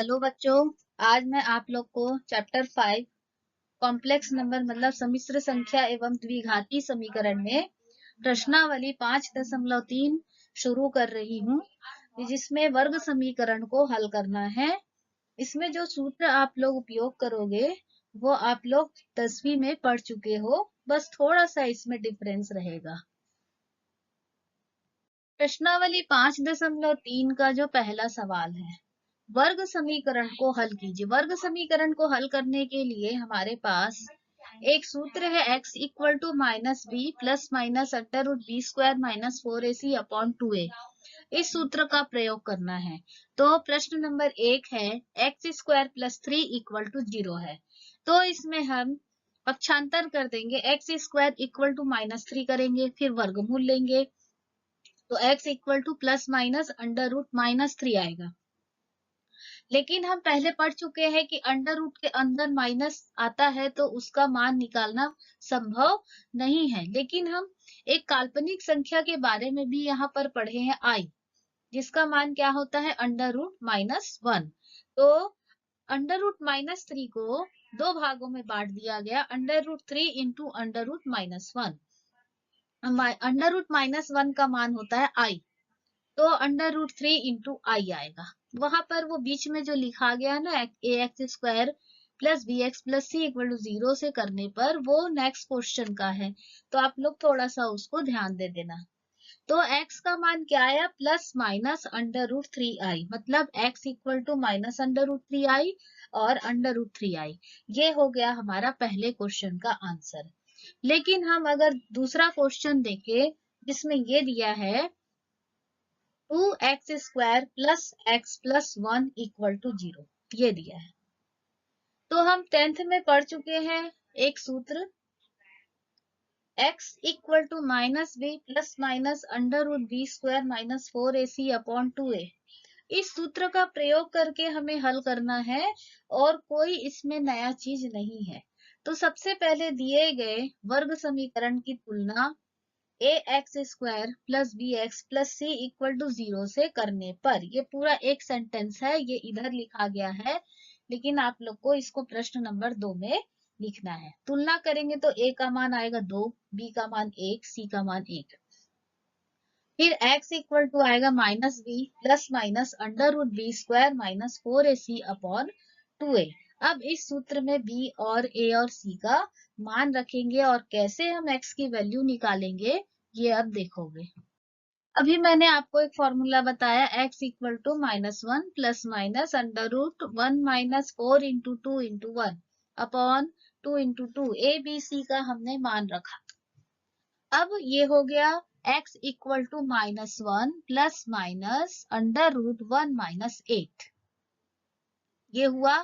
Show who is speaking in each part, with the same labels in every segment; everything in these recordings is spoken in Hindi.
Speaker 1: हेलो बच्चों, आज मैं आप लोग को चैप्टर 5 कॉम्प्लेक्स नंबर मतलब सम्मिश्र संख्या एवं द्विघाती समीकरण में प्रश्नावली 5.3 शुरू कर रही हूँ, जिसमें वर्ग समीकरण को हल करना है। इसमें जो सूत्र आप लोग उपयोग करोगे वो आप लोग 10वीं में पढ़ चुके हो, बस थोड़ा सा इसमें डिफरेंस रहेगा। प्रश्नावली 5.3 का जो पहला सवाल है, वर्ग समीकरण को हल कीजिए। वर्ग समीकरण को हल करने के लिए हमारे पास एक सूत्र है x equal to minus b plus minus under root b square minus 4ac upon 2a। इस सूत्र का प्रयोग करना है। तो प्रश्न नंबर 1 है x square plus 3 equal to 0 है। तो इसमें हम पक्षांतर कर देंगे, x square equal to minus 3 करेंगे, फिर वर्गमूल लेंगे तो x equal to plus minus under root minus 3 आएगा। लेकिन हम पहले पढ़ चुके हैं कि अंडर रूट के अंदर माइनस आता है तो उसका मान निकालना संभव नहीं है। लेकिन हम एक काल्पनिक संख्या के बारे में भी यहाँ पर पढ़े हैं i, जिसका मान क्या होता है अंडर रूट माइनस 1। तो अंडर रूट माइनस 3 को दो भागों में बांट दिया गया, under root 3 into under root minus 1। Under root minus 1 का मान होता है i, तो अंडर रूट 3 इंटू आई आएगा। वहां पर वो बीच में जो लिखा गया ना A x square plus B x plus C equal to 0 से करने पर वो नेक्स्ट क्वेश्चन का है, तो आप लोग थोड़ा सा उसको ध्यान दे देना। तो x का मान क्या आया, plus minus under root 3i, मतलब x equal to minus under root 3i और अंडर रूट 3i। ये हो गया हमारा पहले क्वेश्चन का आंसर। लेकिन हम अगर दूसरा क्वेश्चन देखें जिसमें ये दिया है 2x square plus x plus 1 equal to 0, ये दिया है। तो हम 10th में पढ़ चुके हैं एक सूत्र x equal to minus b plus minus under root b square minus 4ac upon 2a। इस सूत्र का प्रयोग करके हमें हल करना है और कोई इसमें नया चीज नहीं है। तो सबसे पहले दिए गए वर्ग समीकरण की तुलना A x square plus B x plus C equal to 0 से करने पर, ये पूरा एक सेंटेंस है, ये इधर लिखा गया है, लेकिन आप लोग को इसको प्रश्न नंबर 2 में लिखना है। तुलना करेंगे तो ए का मान आएगा 2, बी का मान 1, सी का मान 1। फिर x इक्वल टू आएगा minus b plus minus under root b square minus 4ac upon 2a। अब इस सूत्र में b और a और c का मान रखेंगे और कैसे हम x की वैल्यू निकालेंगे ये अब देखोगे। अभी मैंने आपको एक फॉर्मूला बताया, x equal to minus 1 plus minus under root 1 minus 4 into 2 into 1 upon 2 into 2, a b c का हमने मान रखा। अब ये हो गया x equal to minus 1 plus minus under root 1 minus 8, ये हुआ।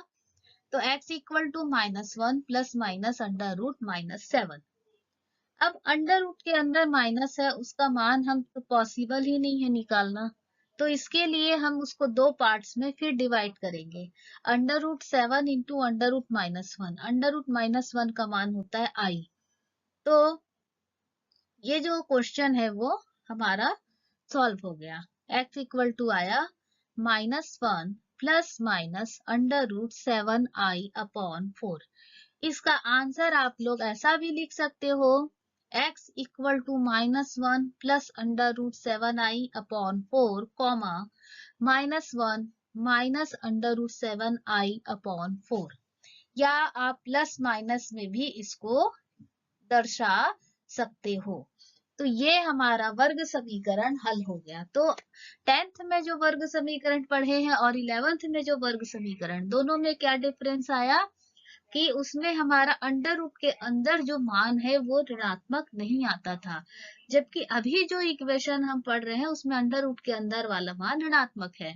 Speaker 1: तो x equal to minus 1 plus minus under root minus 7। अब अंडर रूट के अंदर माइनस है, उसका मान हम तो पॉसिबल ही नहीं है निकालना, तो इसके लिए हम उसको दो पार्ट्स में फिर डिवाइड करेंगे। Under root 7 into under root minus 1, under root minus 1 का मान होता है i। तो ये जो क्वेश्चन है वो हमारा सॉल्व हो गया। x इक्वल टू आया -1 plus minus under root 7i upon 4। इसका आंसर आप लोग ऐसा भी लिख सकते हो, x equal to -1 plus under root 7i upon 4 comma -1 minus under root 7i upon 4, या आप प्लस माइनस में भी इसको दर्शा सकते हो। तो ये हमारा वर्ग समीकरण हल हो गया। तो 10th में जो वर्ग समीकरण पढ़े हैं और 11th में जो वर्ग समीकरण, दोनों में क्या डिफरेंस आया कि उसमें हमारा अंडर रूट के अंदर जो मान है वो ऋणात्मक नहीं आता था, जबकि अभी जो इक्वेशन हम पढ़ रहे हैं उसमें अंडर रूट के अंदर वाला मान ऋणात्मक है,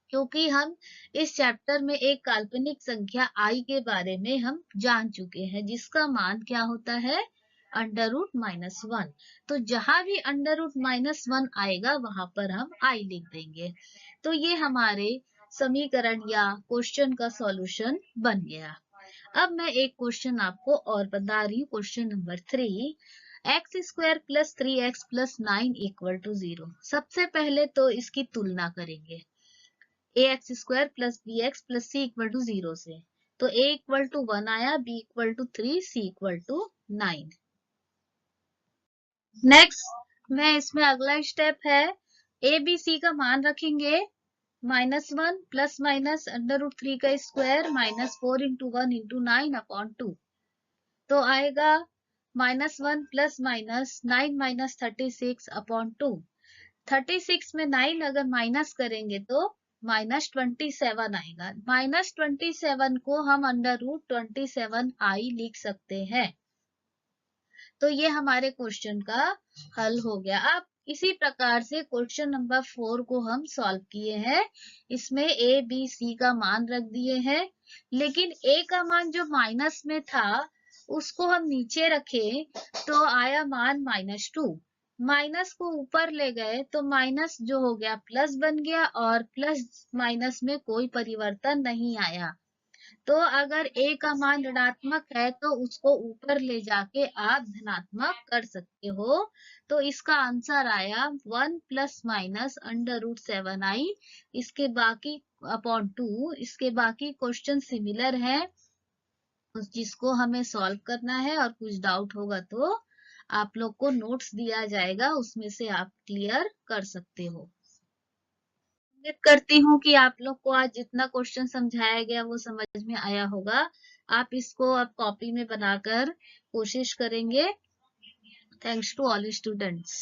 Speaker 1: क्योंकि हम इस चैप्टर में एक काल्पनिक संख्या i के बारे में हम जान चुके हैं, जिसका मान क्या होता है अंडर रूट माइनस 1। तो जहां भी अंडर रूट माइनस 1 आएगा वहां पर हम i लिख देंगे। तो ये हमारे समीकरण या क्वेश्चन का सॉल्यूशन बन गया। अब मैं एक क्वेश्चन आपको और बता रही हूँ, question number 3, x square plus 3x plus 9 equal to 0। सबसे पहले तो इसकी तुलना करेंगे। ax² plus bx plus c equal to 0 से। तो a इक्वल टू 1 आया, b equal to 3, c equal to 9। Next में इसमें अगला स्टेप है ए बी सी का मान रखेंगे -1 प्लस माइनस √3 का स्क्वायर -4 इंटू 1 इंटू 9/2। तो आएगा -1 प्लस माइनस 9 माइनस 36/2। 36 में 9 अगर माइनस करेंगे तो -27 आएगा। -27 को हम √27i लिख सकते हैं। तो ये हमारे क्वेश्चन का हल हो गया। अब इसी प्रकार से क्वेश्चन नंबर 4 को हम सॉल्व किए हैं। इसमें ए बी सी का मान रख दिए हैं, लेकिन ए का मान जो माइनस में था उसको हम नीचे रखे तो आया मान -2। माइनस को ऊपर ले गए तो माइनस जो हो गया प्लस बन गया और प्लस माइनस में कोई परिवर्तन नहीं आया। तो अगर ए का मान ऋणात्मक है तो उसको ऊपर ले जाके आप धनात्मक कर सकते हो। तो इसका आंसर आया 1 प्लस माइनस √7i। इसके बाकी अपॉन 2। इसके बाकी क्वेश्चन सिमिलर है, जिसको हमें सॉल्व करना है, और कुछ डाउट होगा तो आप लोग को नोट्स दिया जाएगा, उसमें से आप क्लियर कर सकते हो। उम्मीद करती हूँ कि आप लोग को आज जितना क्वेश्चन समझाया गया वो समझ में आया होगा। आप इसको अब कॉपी में बनाकर कोशिश करेंगे। Thanks to all students.